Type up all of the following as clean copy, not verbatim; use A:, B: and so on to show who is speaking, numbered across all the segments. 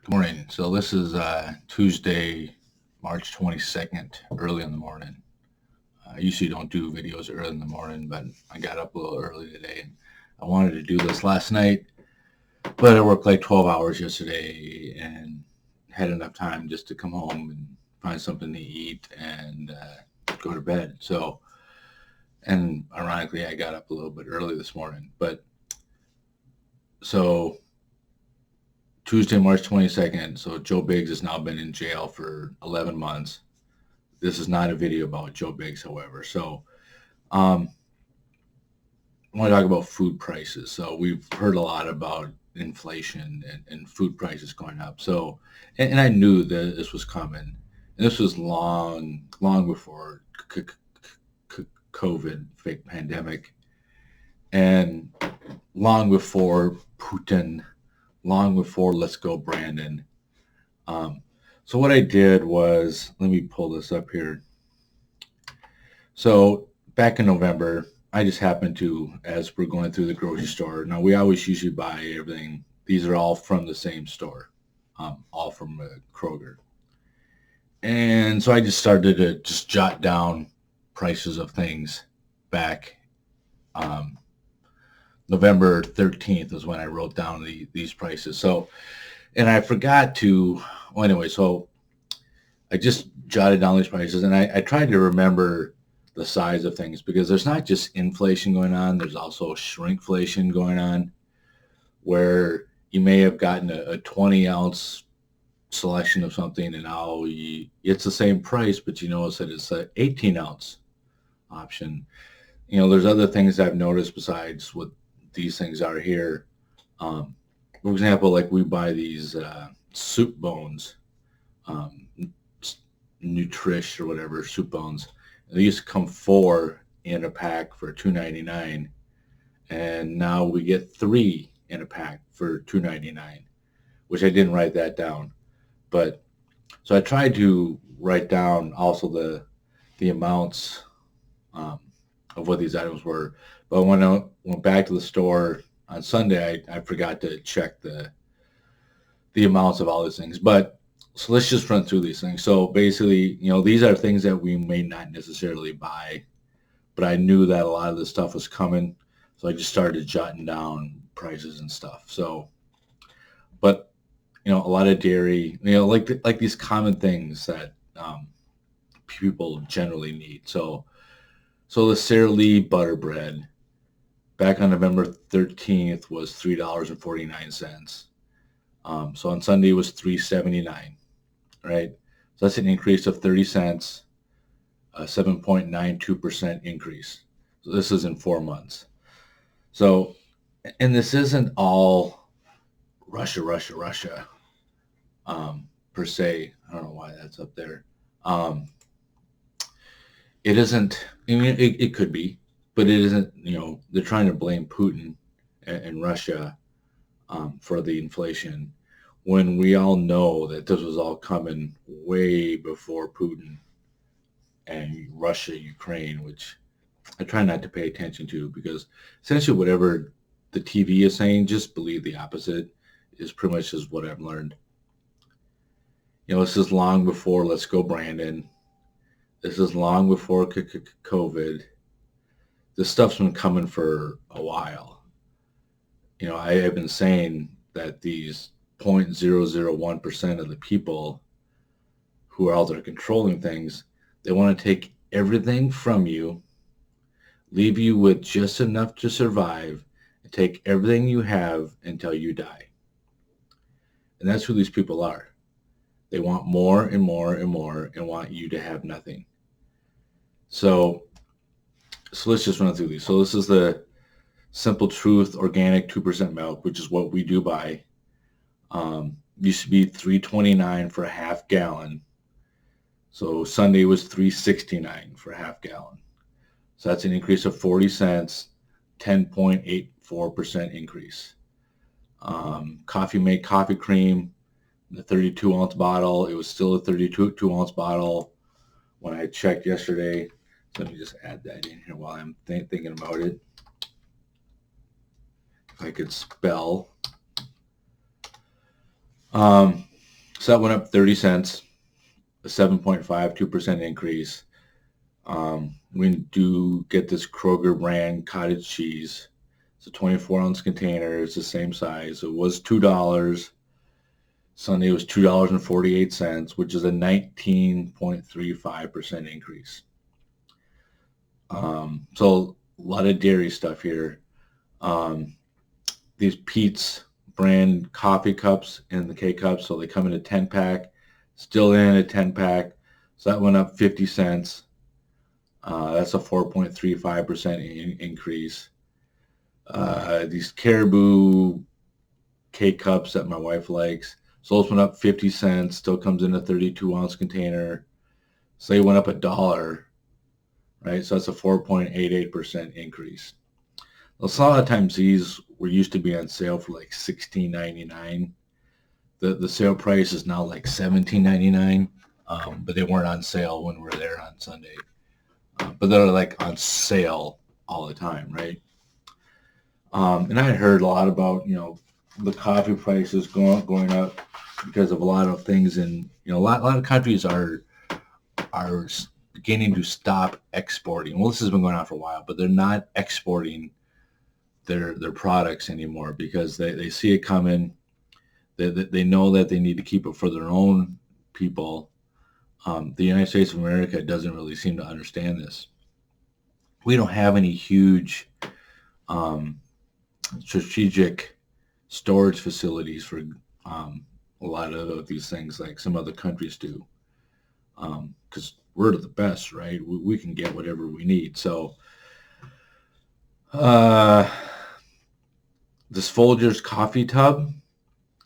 A: Good morning. So this is Tuesday, March 22nd, early in the morning. I usually don't do videos early in the morning, but I got up a little early today. And I wanted to do this last night, but I worked like 12 hours yesterday and had enough time just to come home and find something to eat and go to bed. And ironically, I got up a little bit early this morning. But so Tuesday, March 22nd, so Joe Biggs has now been in jail for 11 months. This is not a video about Joe Biggs, however. So um, I want to talk about food prices. So we've heard a lot about inflation and food prices going up. So, and I knew that this was coming. And this was long before COVID, fake pandemic, and long before Putin, long before Let's Go Brandon. Um, so what I did was, let me pull this up here. So back in November, I just happened to, as we're going through the grocery store, now we always usually buy everything. These are all from the same store, all from Kroger. And so I just started to just jot down prices of things back. Um, November 13th is when I wrote down these prices. So, and I forgot to, well, anyway, so I just jotted down these prices and I tried to remember the size of things because there's not just inflation going on, there's also shrinkflation going on where you may have gotten a 20 ounce selection of something and now it's the same price, but you notice that it's an 18 ounce option. You know, there's other things I've noticed besides what these things are here. For example, like we buy these soup bones, um, Nutrish or whatever, soup bones. They used to come 4 in a pack for $2.99, and now we get 3 in a pack for $2.99, which I didn't write that down. But so I tried to write down also the amounts um, of what these items were. But when I went back to the store on Sunday, I forgot to check the amounts of all these things. But so let's just run through these things. So basically, you know, these are things that we may not necessarily buy, but I knew that a lot of this stuff was coming. So I just started jotting down prices and stuff. So, but you know, a lot of dairy, you know, like these common things that people generally need. So the Sara Lee butter bread back on November 13th was $3.49. So on Sunday it was $3.79, right? So that's an increase of 30 cents, a 7.92% increase. So this is in 4 months. So, and this isn't all Russia, per se. I don't know why that's up there. Um, it isn't, I mean, it could be, but it isn't, you know, they're trying to blame Putin and Russia for the inflation when we all know that this was all coming way before Putin and Russia, Ukraine, which I try not to pay attention to because essentially whatever the TV is saying, just believe the opposite is pretty much just what I've learned. You know, this is long before Let's Go Brandon. This is long before COVID. This stuff's been coming for a while. You know, I have been saying that these 0.001% of the people who are out there controlling things, they want to take everything from you, leave you with just enough to survive, and take everything you have until you die. And that's who these people are. They want more and more and more and want you to have nothing. So let's just run through these. So this is the Simple Truth organic 2% milk, which is what we do buy. Used to be $3.29 for a half gallon. So Sunday was $3.69 for a half gallon. So that's an increase of 40 cents, 10.84% increase. Coffee Mate coffee cream, the 32 ounce bottle. It was still a 32 ounce bottle when I checked yesterday. So let me just add that in here while I'm thinking about it. If I could spell. So that went up 30 cents, a 7.52% increase. We do get this Kroger brand cottage cheese. It's a 24-ounce container. It's the same size. It was $2. Sunday was $2.48, which is a 19.35% increase. So a lot of dairy stuff here. Um, these Pete's brand coffee cups and the K-cups, so they come in a 10-pack, still in a 10-pack. So that went up 50 cents. That's a 4.35% increase. These Caribou K-cups that my wife likes, so those went up 50 cents, still comes in a 32-ounce container. So they went up $1, right? So that's a 4.88% increase. A lot of times these were used to be on sale for like $16.99. The sale price is now like $17.99, but they weren't on sale when we were there on Sunday. But they're like on sale all the time, right? And I had heard a lot about the coffee prices going up because of a lot of things, and a lot of countries are beginning to stop exporting. Well, this has been going on for a while, but they're not exporting their products anymore because they see it coming. They know that they need to keep it for their own people. The United States of America doesn't really seem to understand this. We don't have any huge strategic storage facilities for a lot of these things like some other countries do, because we're the best, right? We can get whatever we need. So this Folgers coffee tub,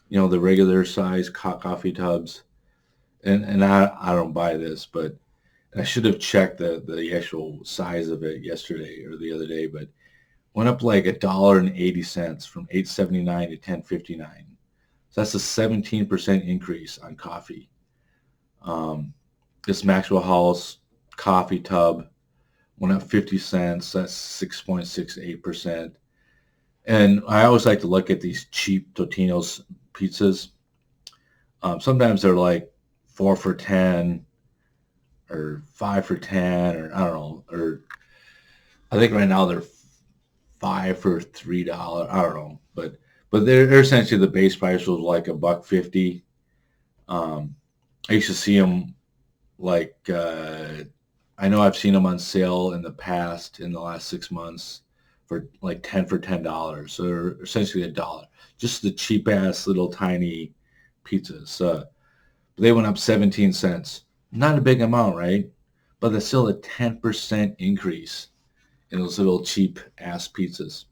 A: the regular size coffee tubs, and I don't buy this, but I should have checked the actual size of it yesterday or the other day, but went up like $1.80 from $8.79 to $10.59. So that's a 17% increase on coffee. This Maxwell House coffee tub went up 50 cents. That's 6.68%. And I always like to look at these cheap Totino's pizzas. Sometimes they're like 4 for 10 or 5 for 10, or I don't know. Or I think right now they're 5 for $3. I don't know. But they're essentially the base price was like $1.50. I used to see them like I know I've seen them on sale in the past in the last 6 months for like 10 for $10. So they're essentially $1. Just the cheap ass little tiny pizzas. They went up 17 cents. Not a big amount, right? But that's still a 10% increase in those little cheap ass pizzas.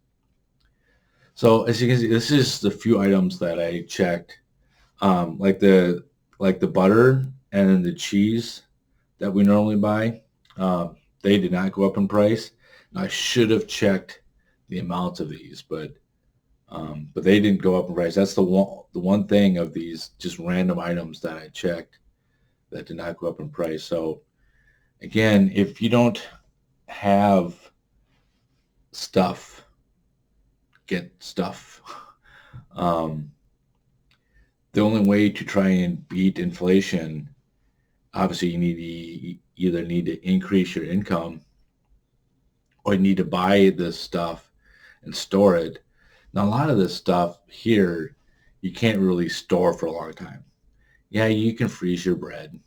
A: So as you can see, this is the few items that I checked, like the butter and then the cheese that we normally buy. They did not go up in price. I should have checked the amounts of these, but they didn't go up in price. That's the one thing of these just random items that I checked that did not go up in price. So again, if you don't have stuff, get stuff. The only way to try and beat inflation, obviously, you either need to increase your income or you need to buy this stuff and store it. Now, a lot of this stuff here, you can't really store for a long time. Yeah, you can freeze your bread,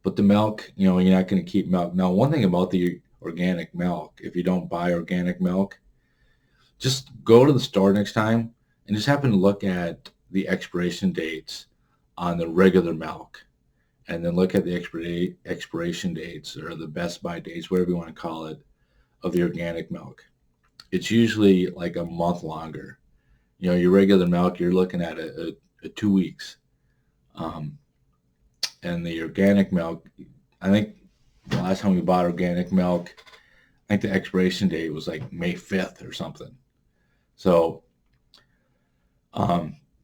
A: but the milk, you're not going to keep milk. Now, one thing about the organic milk, if you don't buy organic milk, just go to the store next time and just happen to look at the expiration dates on the regular milk, and then look at the expiration dates or the best by dates, whatever you want to call it, of the organic milk. It's usually like a month longer. Your regular milk, you're looking at a 2 weeks. Um, and the organic milk, I think the last time we bought organic milk, I think the expiration date was like May 5th or something. So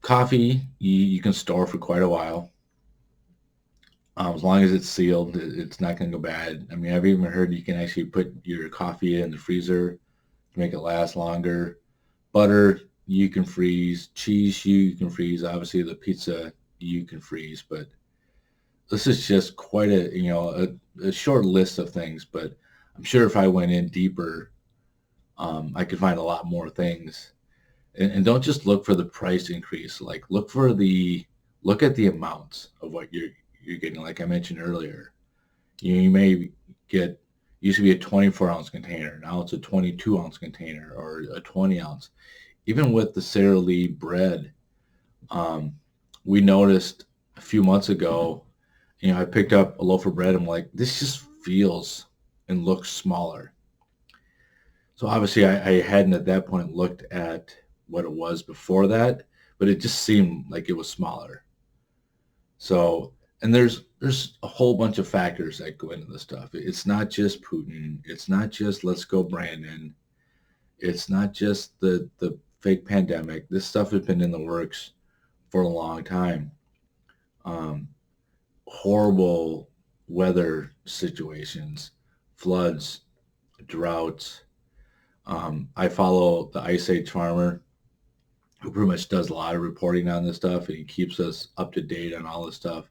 A: coffee, you can store for quite a while. As long as it's sealed, it's not going to go bad. I mean, I've even heard you can actually put your coffee in the freezer to make it last longer. Butter, you can freeze. Cheese, you can freeze. Obviously, the pizza you can freeze. But this is just quite a short list of things. But I'm sure if I went in deeper, I could find a lot more things. And don't just look for the price increase. Like look at the amounts of what you're getting. Like I mentioned earlier, you may get used to be a 24-ounce container. Now it's a 22-ounce container or a 20-ounce. Even with the Sara Lee bread, um, we noticed a few months ago, I picked up a loaf of bread. I'm like, this just feels and looks smaller. So obviously I hadn't at that point looked at what it was before that, but it just seemed like it was smaller. So, and there's a whole bunch of factors that go into this stuff. It's not just Putin. It's not just let's go Brandon. It's not just the fake pandemic. This stuff has been in the works for a long time. Um, Horrible weather situations, floods, droughts. I follow the Ice Age Farmer, who pretty much does a lot of reporting on this stuff, and he keeps us up to date on all this stuff.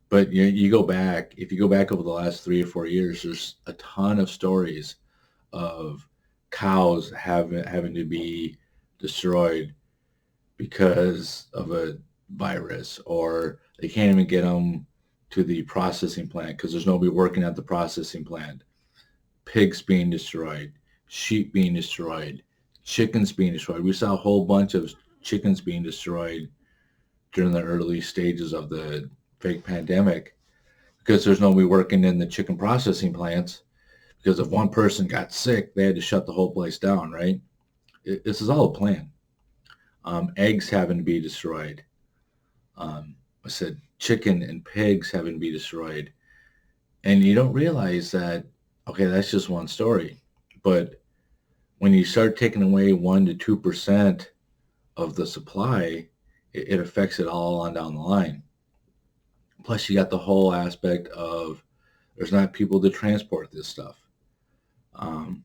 A: But you go back, if you go back over the last 3 or 4 years, there's a ton of stories of cows having to be destroyed because of a virus, or they can't even get them to the processing plant because there's nobody working at the processing plant. Pigs being destroyed, sheep being destroyed, chickens being destroyed. We saw a whole bunch of chickens being destroyed during the early stages of the fake pandemic because there's nobody working in the chicken processing plants, because if one person got sick, they had to shut the whole place down, right? This is all a plan. Eggs having to be destroyed. I said chicken and pigs having to be destroyed. And you don't realize that, okay, that's just one story. But when you start taking away 1 to 2% of the supply, it affects it all on down the line. Plus, you got the whole aspect of there's not people to transport this stuff. Um,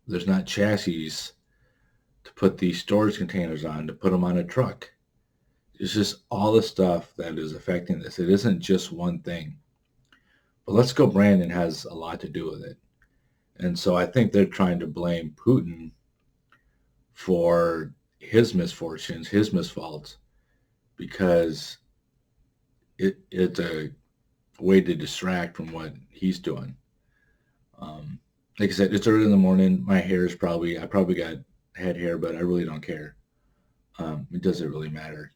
A: there's not chassis to put these storage containers on, to put them on a truck. It's just all the stuff that is affecting this. It isn't just one thing. But Let's Go Brandon has a lot to do with it. And so I think they're trying to blame Putin for his misfortunes, his misfaults, because it's a way to distract from what he's doing. Um, like I said, it's early in the morning. My hair is I probably got head hair, but I really don't care. It doesn't really matter.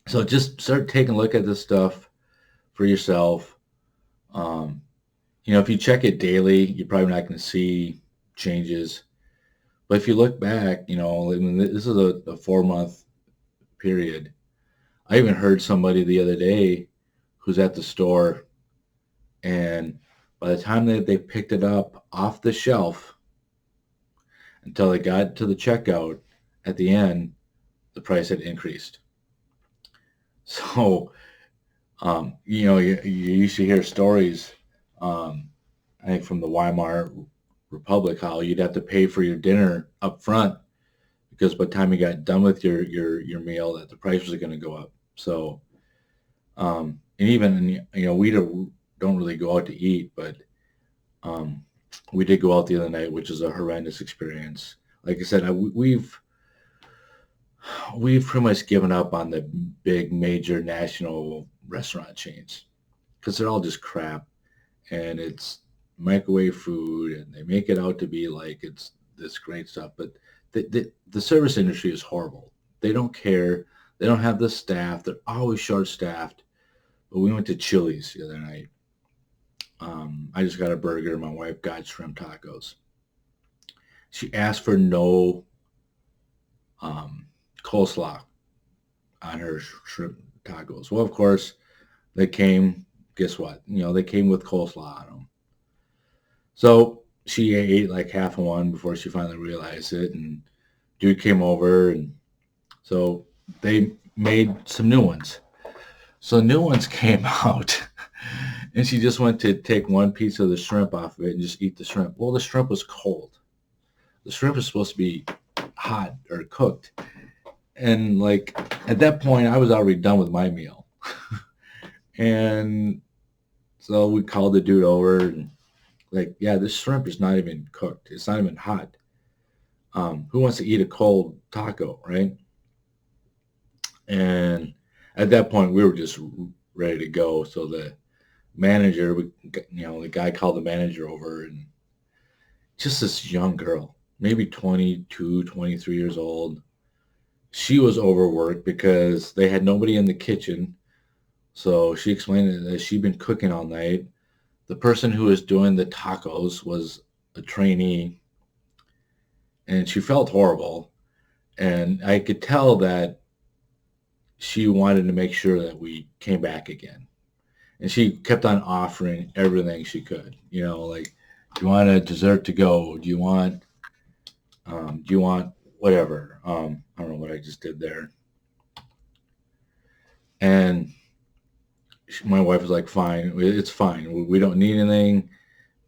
A: So just start taking a look at this stuff for yourself. Um, if you check it daily, you're probably not going to see changes. But if you look back, I mean, this is a 4-month period. I even heard somebody the other day who's at the store, and by the time they picked it up off the shelf until they got to the checkout at the end, the price had increased. So, you used to hear stories, I think from the Weimar Republic, how you'd have to pay for your dinner up front because by the time you got done with your meal, that the price was going to go up. So, and even, we don't really go out to eat, but we did go out the other night, which is a horrendous experience. Like I said, we've pretty much given up on the big major national restaurant chains because they're all just crap, and it's microwave food, and they make it out to be like it's this great stuff. But the service industry is horrible. They don't care. They don't have the staff. They're always short-staffed. But we went to Chili's the other night. I just got a burger. My wife got shrimp tacos. She asked for no um, coleslaw on her shrimp tacos. Well, of course, they came. Guess what? They came with coleslaw on them. So she ate like half of one before she finally realized it. And dude came over, and so they made some new ones. So new ones came out, and she just went to take one piece of the shrimp off of it and just eat the shrimp. Well, the shrimp was cold. The shrimp is supposed to be hot or cooked. And like at that point, I was already done with my meal. And so we called the dude over and like, yeah, this shrimp is not even cooked. It's not even hot. Who wants to eat a cold taco, right? And at that point, we were just ready to go. So the manager, the guy called the manager over, and just this young girl, maybe 22, 23 years old. She was overworked because they had nobody in the kitchen. So she explained that she'd been cooking all night. The person who was doing the tacos was a trainee, and she felt horrible. And I could tell that she wanted to make sure that we came back again. And she kept on offering everything she could. Like, do you want a dessert to go? Do you want whatever? I don't know what I just did there. And my wife was like, fine, it's fine. We don't need anything.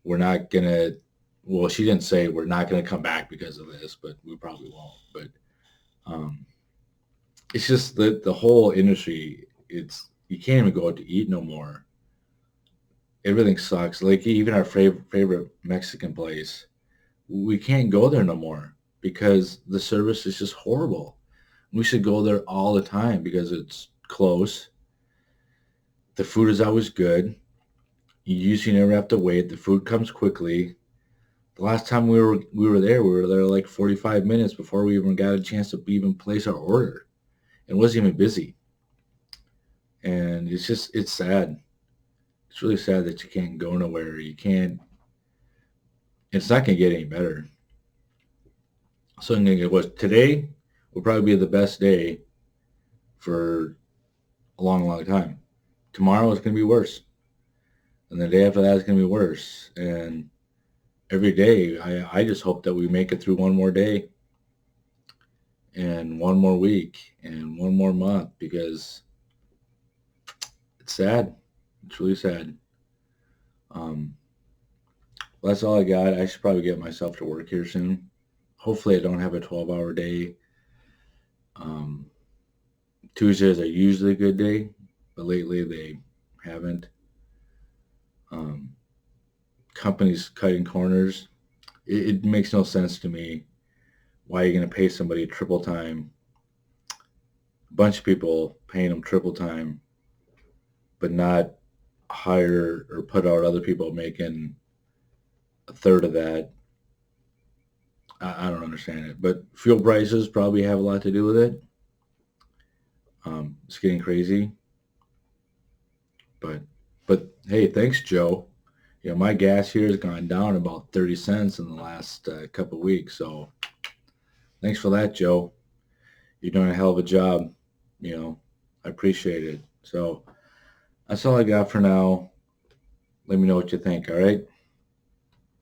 A: We're not going to, well, she didn't say we're not going to come back because of this, but we probably won't. But um, it's just the whole industry, you can't even go out to eat no more. Everything sucks. Like even our favorite Mexican place, we can't go there no more because the service is just horrible. We should go there all the time because it's close. The food is always good. You usually never have to wait. The food comes quickly. The last time we were there like 45 minutes before we even got a chance to even place our order. It wasn't even busy. And it's sad. It's really sad that you can't go nowhere. You can't, it's not going to get any better. So I'm going to get today will probably be the best day for a long, long time. Tomorrow is going to be worse. And the day after that is going to be worse. And every day, I just hope that we make it through one more day and one more week and one more month because it's sad. It's really sad. Um, well, that's all I got. I should probably get myself to work here soon. Hopefully, I don't have a 12-hour day. Um, Tuesdays are usually a good day, but lately they haven't. Um, Companies cutting corners. It makes no sense to me. Why are you going to pay somebody triple time? A bunch of people paying them triple time, but not hire or put out other people making a third of that. I don't understand it. But fuel prices probably have a lot to do with it. It's getting crazy. But but hey, thanks, Joe. My gas here has gone down about 30 cents in the last couple of weeks. So thanks for that, Joe. You're doing a hell of a job. I appreciate it. So that's all I got for now. Let me know what you think. All right.